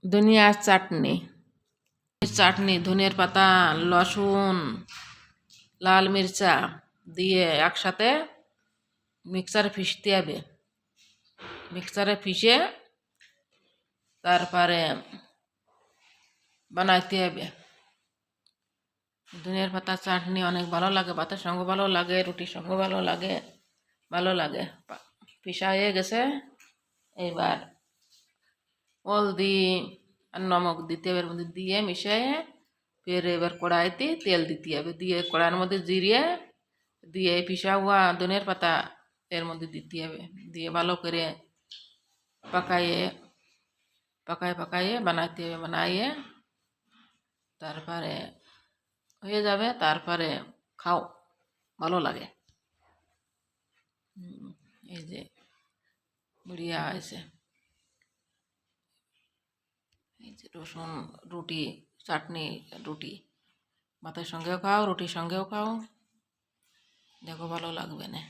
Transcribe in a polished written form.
ধনিয়ার চাটনি। চাটনি ধনিয়ার পাতা, লসুন, লাল মির্চা দিয়ে একসাথে মিক্সারে পিষতে হবে। মিক্সারে পিষে তারপরে বানাইতে হবে। ধনিয়ার পাতা চাটনি অনেক ভালো লাগে, ভাতের সঙ্গে ভালো লাগে, রুটির সঙ্গে ভালো লাগে, ভালো লাগে। পিষা হয়ে গেছে, এবার হলদি আর নমক দিতে হবে, এর মধ্যে দিয়ে মিশিয়ে ফের এবার কড়াইতে তেল দিতে হবে, দিয়ে কড়াইয়ের মধ্যে জিরিয়ে দিয়ে পিষা হওয়া ধনিয়ার পাতা এর মধ্যে দিতে হবে, দিয়ে ভালো করে পাকাইয়ে বানাইতে হবে। বানাইয়ে তারপরে হয়ে যাবে, তারপরে খাও, ভালো লাগে। এই যে বুড়িয়া হয়েছে, এই যে রসুন রুটি, চাটনি রুটি ভাতের সঙ্গেও খাও, রুটির সঙ্গেও খাও, দেখো ভালো লাগবে না।